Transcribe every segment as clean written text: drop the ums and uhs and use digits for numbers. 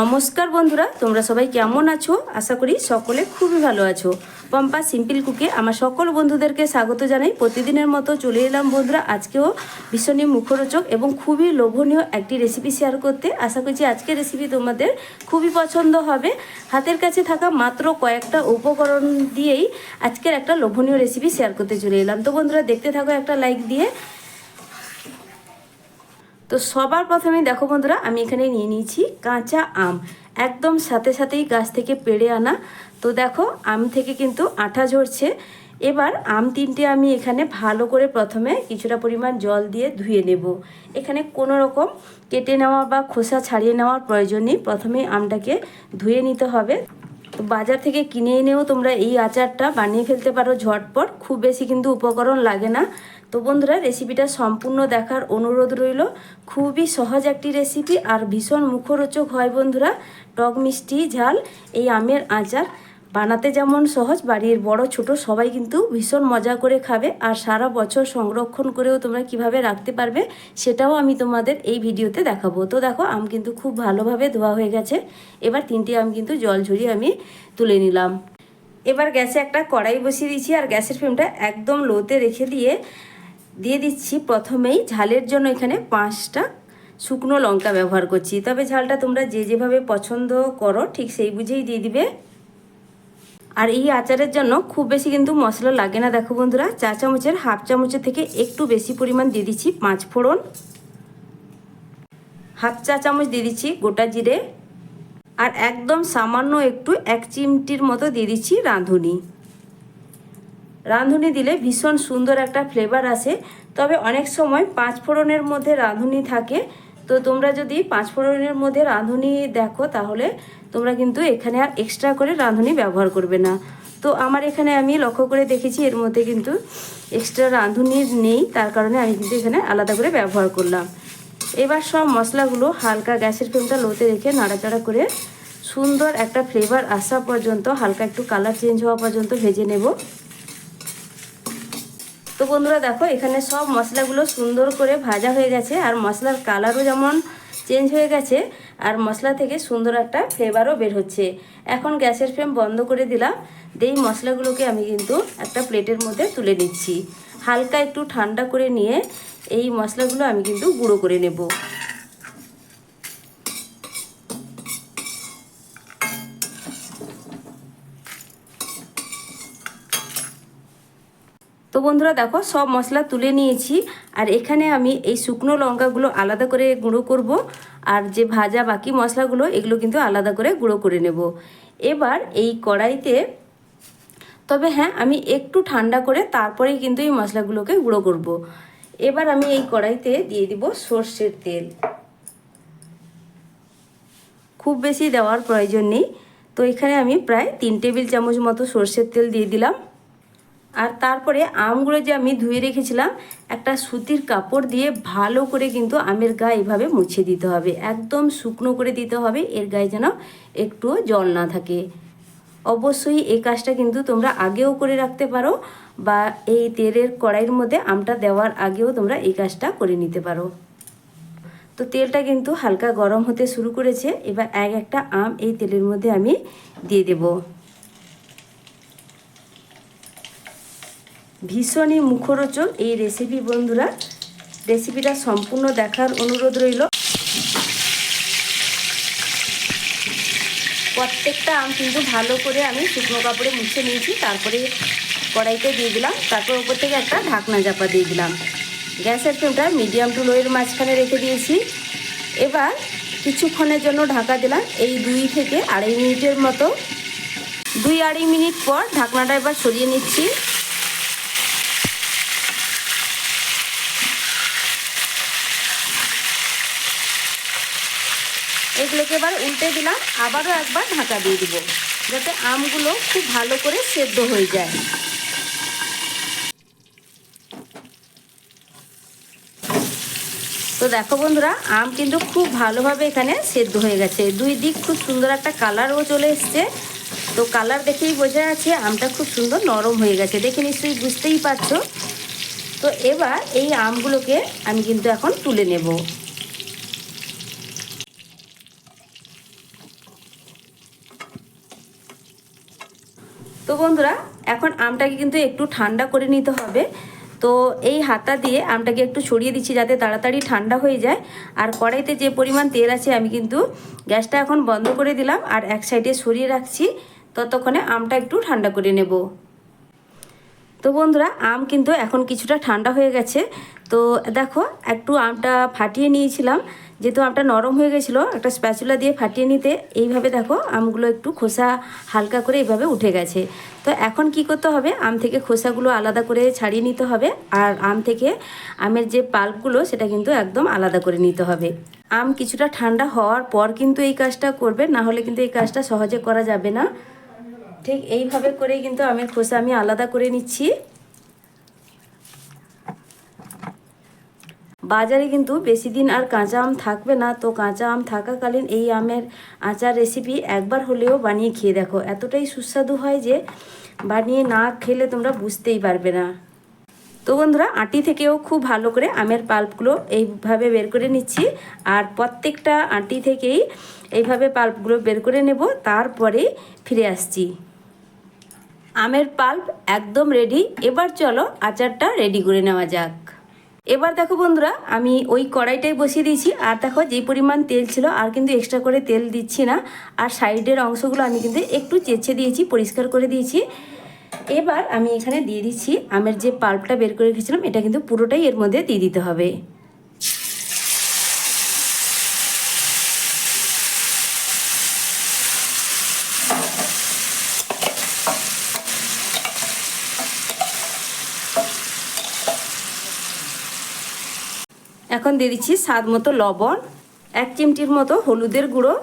নমস্কার বন্ধুরা, তোমরা সবাই কেমন আছো? আশা করি সকলে খুবই ভালো আছো। পম্পা সিম্পল কুকে আমার সকল বন্ধুদেরকে স্বাগত জানাই। প্রতিদিনের মতো চলে এলাম বন্ধুরা, আজকেও ভীষণই মুখরোচক এবং খুবই লোভনীয় একটি রেসিপি শেয়ার করতে। আশা করছি আজকের রেসিপি তোমাদের খুবই পছন্দ হবে। হাতের কাছে থাকা মাত্র কয়েকটা উপকরণ দিয়েই আজকের একটা লোভনীয় রেসিপি শেয়ার করতে চলে এলাম। তো বন্ধুরা দেখতে থাকো একটা লাইক দিয়ে। তো সবার প্রথমে দেখো বন্ধুরা, আমি এখানে নিয়ে নিয়েছি কাঁচা আম, একদম সাথে সাথেই গাছ থেকে পেড়ে আনা। তো দেখো আম থেকে কিন্তু আঠা ঝরছে। এবার আম তিনটে আমি এখানে ভালো করে প্রথমে কিছুটা পরিমাণ জল দিয়ে ধুয়ে নেব। এখানে কোনো রকম কেটে নেওয়া বা খোসা ছাড়িয়ে নেওয়ার প্রয়োজন নেই, প্রথমেই আমটাকে ধুয়ে নিতে হবে। তো বাজার থেকে কিনে এনেও তোমরা এই আচারটা বানিয়ে ফেলতে পারো ঝটপট, খুব বেশি কিন্তু উপকরণ লাগে না। তো বন্ধুরা রেসিপিটা সম্পূর্ণ দেখার অনুরোধ রইল। খুবই সহজ একটি রেসিপি আর ভীষণ মুখরোচক হয় বন্ধুরা। টক মিষ্টি ঝাল এই আমের আচার বানাতে যেমন সহজ, বাড়ির বড় ছোট সবাই কিন্তু ভীষণ মজা করে খাবে। আর সারা বছর সংরক্ষণ করেও তোমরা কিভাবে রাখতে পারবে সেটাও আমি তোমাদের এই ভিডিওতে দেখাবো। তো দেখো আম কিন্তু খুব ভালোভাবে ধোয়া হয়ে গেছে। এবার তিনটি আম কিন্তু জল ঝরিয়ে আমি তুলে নিলাম। এবার গ্যাসে একটা কড়াই বসিয়ে দিচ্ছি আর গ্যাসের ফ্লেমটা একদম লোতে রেখে দিয়ে দিচ্ছি প্রথমেই ঝালের জন্য এখানে 5টা শুকনো লঙ্কা ব্যবহার করছি। তবে ঝালটা তোমরা যে যেভাবে পছন্দ করো ঠিক সেই বুঝেই দিয়ে দিবে। আর এই আচারের জন্য খুব বেশি কিন্তু মশলা লাগে না। দেখো বন্ধুরা, চা চামচের হাফ চামচের থেকে একটু বেশি পরিমাণ দিয়ে দিচ্ছি 5 ফোড়ন, হাফ চা চামচ দিয়ে দিচ্ছি গোটা জিরে, আর একদম সামান্য একটু 1 চিমটির মতো দিয়ে দিচ্ছি রাঁধুনি। রাঁধুনি দিলে ভীষণ সুন্দর একটা ফ্লেভার আসে। তবে অনেক সময় 5 ফোড়নের মধ্যে রাঁধুনি থাকে, তো তোমরা যদি 5 ফোড়নের মধ্যে রাঁধুনি দেখো তাহলে তোমরা কিন্তু এখানে আর এক্সট্রা করে রাঁধুনি ব্যবহার করবে না। তো আমার এখানে আমি লক্ষ্য করে দেখেছি এর মধ্যে কিন্তু এক্সট্রা রাঁধুনি নেই, তার কারণে আমি কিন্তু এখানে আলাদা করে ব্যবহার করলাম। এবার সব মশলাগুলো হালকা গ্যাসের ফ্লেমটা লোতে রেখে নাড়াচাড়া করে সুন্দর একটা ফ্লেভার আসা পর্যন্ত, হালকা একটু কালার চেঞ্জ হওয়া পর্যন্ত ভেজে নেব। তো বন্ধুরা দেখো এখানে সব মশলাগুলো সুন্দর করে ভাজা হয়ে গেছে আর মশলার কালারও যেমন চেঞ্জ হয়ে গেছে আর মশলা থেকে সুন্দর একটা ফ্লেভারও বের হচ্ছে। এখন গ্যাসের ফ্লেম বন্ধ করে দিলাম। এই মশলাগুলোকে আমি কিন্তু একটা প্লেটের মধ্যে তুলে নিচ্ছি। হালকা একটু ঠান্ডা করে নিয়ে এই মশলাগুলো আমি কিন্তু গুঁড়ো করে নেব। তো বন্ধুরা দেখো সব মশলা তুলে নিয়েছি আর এখানে আমি এই শুকনো লঙ্কাগুলো আলাদা করে গুঁড়ো করব, আর যে ভাজা বাকি মশলাগুলো এগুলো কিন্তু আলাদা করে গুঁড়ো করে নেব। এবার এই কড়াইতে, তবে হ্যাঁ আমি একটু ঠান্ডা করে তারপরেই কিন্তু এই মশলাগুলোকে গুঁড়ো করব। এবার আমি এই কড়াইতে দিয়ে দিব সর্ষের তেল। খুব বেশি দেওয়ার প্রয়োজন নেই। তো এখানে আমি প্রায় 3 টেবিল চামচ মতো সর্ষের তেল দিয়ে দিলাম। আর তারপরে আমগুলো যে আমি ধুয়ে রেখেছিলাম একটা সুতির কাপড় দিয়ে ভালো করে কিন্তু আমের গায়ে এভাবে মুছে দিতে হবে, একদম শুকনো করে দিতে হবে, এর গায়ে যেন একটুও জল না থাকে। অবশ্যই এই কাজটা কিন্তু তোমরা আগেও করে রাখতে পারো বা এই তেলের কড়াইয়ের মধ্যে আমটা দেওয়ার আগেও তোমরা এই কাজটা করে নিতে পারো। তো তেলটা কিন্তু হালকা গরম হতে শুরু করেছে। এবার একটা আম এই তেলের মধ্যে আমি দিয়ে দেব। ভীষণই মুখরোচক এই রেসিপি বন্ধুরা, রেসিপিটা সম্পূর্ণ দেখার অনুরোধ রইল। প্রত্যেকটা আম কিন্তু ভালো করে আমি শুকনো কাপড়ে মুছে নিয়েছি, তারপরে কড়াইতে দিয়ে দিলাম, তারপর উপর থেকে একটা ঢাকনা চাপা দিয়ে দিলাম। গ্যাসের ফ্লেমটা মিডিয়াম টু লোয়ের মাঝখানে রেখে দিয়েছি। এবার কিছুক্ষণের জন্য ঢাকা দিলাম, এই 2 থেকে আড়াই মিনিটের মতো। 2-2.5 মিনিট পর ঢাকনাটা এবার সরিয়ে নিচ্ছি। এগুলোকে এবার উল্টে দিলাম, আবারও একবার ঢাকা দিয়ে দিব যাতে আমগুলো খুব ভালো করে সেদ্ধ হয়ে যায়। তো দেখো বন্ধুরা আম কিন্তু খুব ভালোভাবে এখানে সেদ্ধ হয়ে গেছে, 2 দিক খুব সুন্দর একটা কালারও চলে এসছে। তো কালার দেখেই বোঝা যাচ্ছে আমটা খুব সুন্দর নরম হয়ে গেছে, দেখে নিশ্চয়ই বুঝতেই পারছো। তো এবার এই আমগুলোকে আমি কিন্তু এখন তুলে নেব। তো বন্ধুরা এখন আমটাকে কিন্তু একটু ঠান্ডা করে নিতে হবে। তো এই হাতা দিয়ে আমটাকে একটু ছড়িয়ে দিচ্ছি যাতে তাড়াতাড়ি ঠান্ডা হয়ে যায়। আর কড়াইতে যে পরিমাণ তেল আছে আমি কিন্তু গ্যাসটা এখন বন্ধ করে দিলাম আর এক সাইডে সরিয়ে রাখছি, ততক্ষণে আমটা একটু ঠান্ডা করে নেব। তো বন্ধুরা আম কিন্তু এখন কিছুটা ঠান্ডা হয়ে গেছে। তো দেখো একটু আমটা ফাটিয়ে নিয়েছিলাম, যেহেতু আমটা নরম হয়ে গেছিলো একটা স্প্যাচুলা দিয়ে ফাটিয়ে নিতে এইভাবে দেখো আমগুলো একটু খোসা হালকা করে এইভাবে উঠে গেছে। তো এখন কি করতে হবে, আম থেকে খোসাগুলো আলাদা করে ছাড়িয়ে নিতে হবে আর আম থেকে আমের যে পাল্পগুলো সেটা কিন্তু একদম আলাদা করে নিতে হবে। আম কিছুটা ঠান্ডা হওয়ার পর কিন্তু এই কাজটা করবে, না হলে কিন্তু এই কাজটা সহজে করা যাবে না। ঠিক এইভাবে করেই কিন্তু আমের খোসা আমি আলাদা করে নিচ্ছি। বাজারে কিন্তু বেশি দিন আর কাঁচা আম থাকবে না, তো কাঁচা আম থাকাকালীন এই আমের আচার রেসিপি একবার হলেও বানিয়ে খেয়ে দেখো, এতটাই সুস্বাদু হয় যে বানিয়ে না খেলে তোমরা বুঝতেই পারবে না। তো বন্ধুরা আটি থেকেও খুব ভালো করে আমের পাল্পগুলো এইভাবে বের করে নিচ্ছি আর প্রত্যেকটা আটি থেকেই এইভাবে পাল্পগুলো বের করে নেব, তারপরে ফিরে আসছি। আমের পাল্প একদম রেডি, এবার চলো আচারটা রেডি করে নেওয়া যাক। এবার দেখো বন্ধুরা আমি ওই কড়াইটাই বসিয়ে দিয়েছি আর দেখো যেই পরিমাণ তেল ছিল আর কিন্তু এক্সট্রা করে তেল দিচ্ছি না, আর সাইডের অংশগুলো আমি কিন্তু একটু চেঁচে দিয়েছি, পরিষ্কার করে দিয়েছি। এবার আমি এখানে দিয়ে দিচ্ছি আমের যে পাল্পটা বের করে রেখেছিলাম, এটা কিন্তু পুরোটাই এর মধ্যে দিয়ে দিতে হবে। এখন দিয়ে দিচ্ছি স্বাদ মতো লবণ, 1 চিমটির মতো হলুদের গুঁড়ো,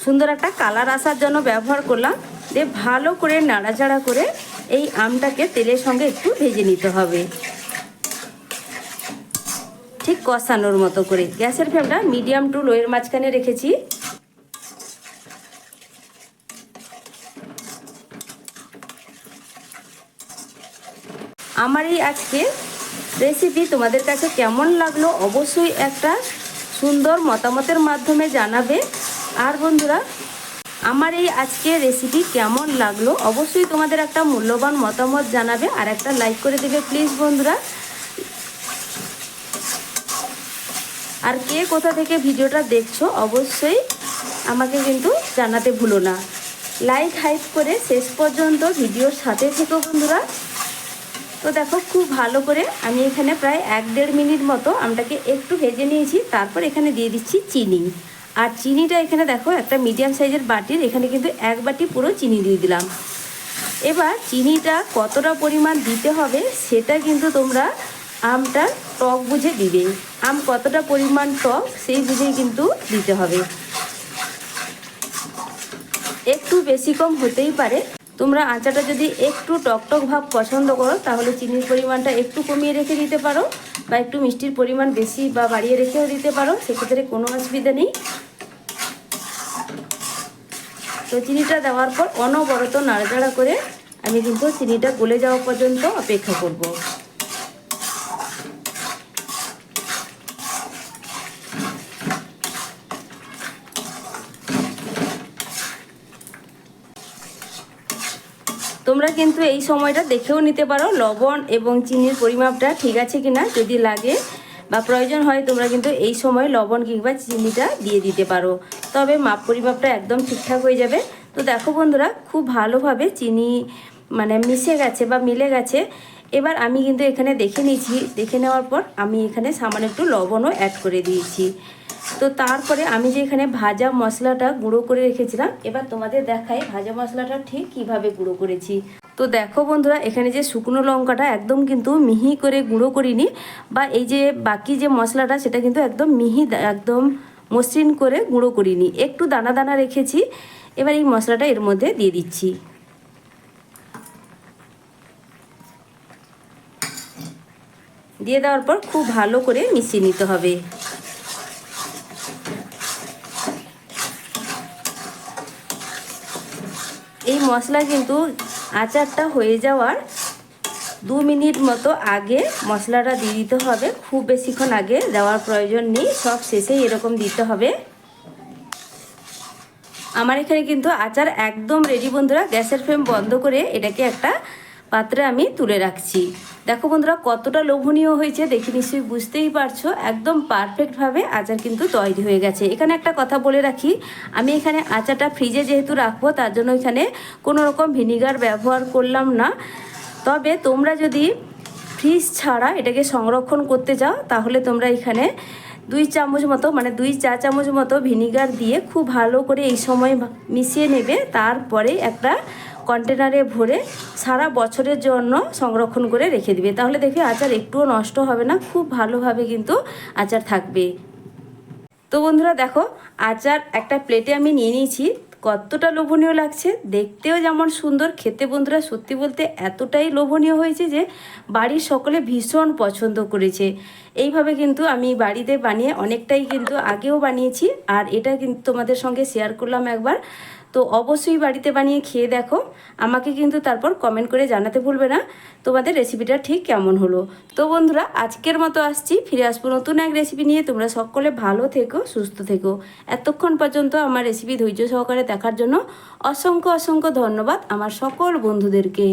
সুন্দর একটা কালার আসার জন্য ব্যবহার করলাম। দিয়ে ভালো করে নাড়াচাড়া করে এই আমটাকে তেলের সঙ্গে একটু ভেজে নিতে হবে, ঠিক কষানোর মতো করে। গ্যাসের ফ্লেমটা মিডিয়াম টু লোয়ের মাঝখানে রেখেছি। আমার এই আজকে রেসিপি তোমাদের কাছে কেমন লাগলো অবশ্যই একটা সুন্দর মতামতের মাধ্যমে জানাবে। আর বন্ধুরা আমার এই আজকে রেসিপি কেমন লাগলো অবশ্যই তোমাদের একটা মূল্যবান মতামত জানাবে আর একটা লাইক করে দেবে প্লিজ বন্ধুরা। আর কে কোথা থেকে ভিডিওটা দেখছো অবশ্যই আমাকে কিন্তু জানাতে ভুলো না। লাইক হাইপ করে শেষ পর্যন্ত ভিডিওর সাথে থেকো বন্ধুরা। তো দেখো খুব ভালো করে আমি এখানে প্রায় 1-1.5 মিনিট মতো আমটাকে একটু ভেজে নিয়েছি। তারপর এখানে দিয়ে দিচ্ছি চিনি, আর চিনিটা এখানে দেখো একটা মিডিয়াম সাইজের বাটির এখানে কিন্তু 1 বাটি পুরো চিনি দিয়ে দিলাম। এবার চিনিটা কতটা পরিমাণ দিতে হবে সেটা কিন্তু তোমরা আমটা টক বুঝে দিবে, আম কতটা পরিমাণ টক সেই বুঝেই কিন্তু দিতে হবে। একটু বেশি কম হতেই পারে, তোমরা আচারটা যদি একটু টকটক ভাব পছন্দ করো তাহলে চিনির পরিমাণটা একটু কমিয়ে রেখে দিতে পারো, বা একটু মিষ্টির পরিমাণ বেশি বা বাড়িয়ে রেখেও দিতে পারো, সেক্ষেত্রে কোনো অসুবিধা নেই। তো চিনিটা দেওয়ার পর অনবরত নাড়াচাড়া করে আমি কিন্তু চিনিটা গলে যাওয়া পর্যন্ত অপেক্ষা করব। তোমরা কিন্তু এই সময়টা দেখেও নিতে পারো লবণ এবং চিনির পরিমাপটা ঠিক আছে কিনা, যদি লাগে বা প্রয়োজন হয় তোমরা কিন্তু এই সময় লবণ কিংবা চিনিটা দিয়ে দিতে পারো, তবে মাপ পরিমাপটা একদম ঠিকঠাক হয়ে যাবে। তো দেখো বন্ধুরা খুব ভালোভাবে চিনি মিশে গেছে বা মিলে গেছে। এবার আমি কিন্তু এখানে দেখে নিয়েছি, দেখে নেওয়ার পর আমি এখানে সামান্য একটু লবণও অ্যাড করে দিয়েছি। তো তারপরে আমি যে এখানে ভাজা মশলাটা গুঁড়ো করে রেখেছিলাম, এবার তোমাদের দেখাই ভাজা মশলাটা ঠিক কিভাবে গুঁড়ো করেছি। তো দেখো বন্ধুরা এখানে যে শুকনো লঙ্কাটা একদম কিন্তু মিহি করে গুঁড়ো করিনি, বা এই যে বাকি যে মশলাটা সেটা কিন্তু একদম মিহি একদম মসৃণ করে গুঁড়ো করিনি, একটু দানা দানা রেখেছি। এবার এই মশলাটা এর মধ্যে দিয়ে দিচ্ছি। দিয়ে দেওয়ার পর খুব ভালো করে মিশিয়ে নিতে হবে। এই মশলা কিন্তু আচারটা হয়ে যাওয়ার 2 মিনিট মতো আগে মশলাটা দিয়ে দিতে হবে, খুব বেশিক্ষণ আগে দেওয়ার প্রয়োজন নেই, সব শেষেই এরকম দিতে হবে। আমার এখানে কিন্তু আচার একদম রেডি বন্ধুরা। গ্যাসের ফ্লেম বন্ধ করে এটাকে একটা পাত্রে আমি তুলে রাখছি। দেখো বন্ধুরা কতটা লোভনীয় হয়েছে, দেখে নিশ্চয়ই বুঝতেই পারছো। একদম পারফেক্টভাবে আচার কিন্তু তৈরি হয়ে গেছে। এখানে একটা কথা বলে রাখি, আমি এখানে আচারটা ফ্রিজে যেহেতু রাখবো তার জন্য এখানে কোনো রকম ভিনিগার ব্যবহার করলাম না। তবে তোমরা যদি ফ্রিজ ছাড়া এটাকে সংরক্ষণ করতে চাও তাহলে তোমরা এখানে 2 চামচ মতো মানে 2 চা চামচ মতো ভিনিগার দিয়ে খুব ভালো করে এই সময় মিশিয়ে নেবে। তারপরে একটা কন্টেনারে ভরে সারা বছরের জন্য সংরক্ষণ করে রেখে দিবে। তাহলে দেখবে আচার একটুও নষ্ট হবে না, খুব ভালোভাবে কিন্তু আচার থাকবে। তো বন্ধুরা দেখো আচার একটা প্লেটে আমি নিয়ে নিয়েছি। কতটা লোভনীয় লাগছে, দেখতেও যেমন সুন্দর, খেতে বন্ধুরা সত্যি বলতে এতটাই লোভনীয় হয়েছে যে বাড়ির সকলে ভীষণ পছন্দ করেছে। এইভাবে কিন্তু আমি বাড়িতে বানিয়ে অনেকটাই কিন্তু আগেও বানিয়েছি, আর এটা কিন্তু তোমাদের সঙ্গে শেয়ার করলাম একবার। তো অবশ্যই বাড়িতে বানিয়ে খেয়ে দেখো, আমাকে কিন্তু তারপর কমেন্ট করে জানাতে ভুলবে না তোমাদের রেসিপিটা ঠিক কেমন হলো। তো বন্ধুরা আজকের মতো আসছি, ফিরে আসবো নতুন এক রেসিপি নিয়ে। তোমরা সকলে ভালো থেকো, সুস্থ থেকো। এতক্ষণ পর্যন্ত আমার রেসিপি ধৈর্য সহকারে দেখার জন্য অসংখ্য অসংখ্য ধন্যবাদ আমার সকল বন্ধুদেরকে।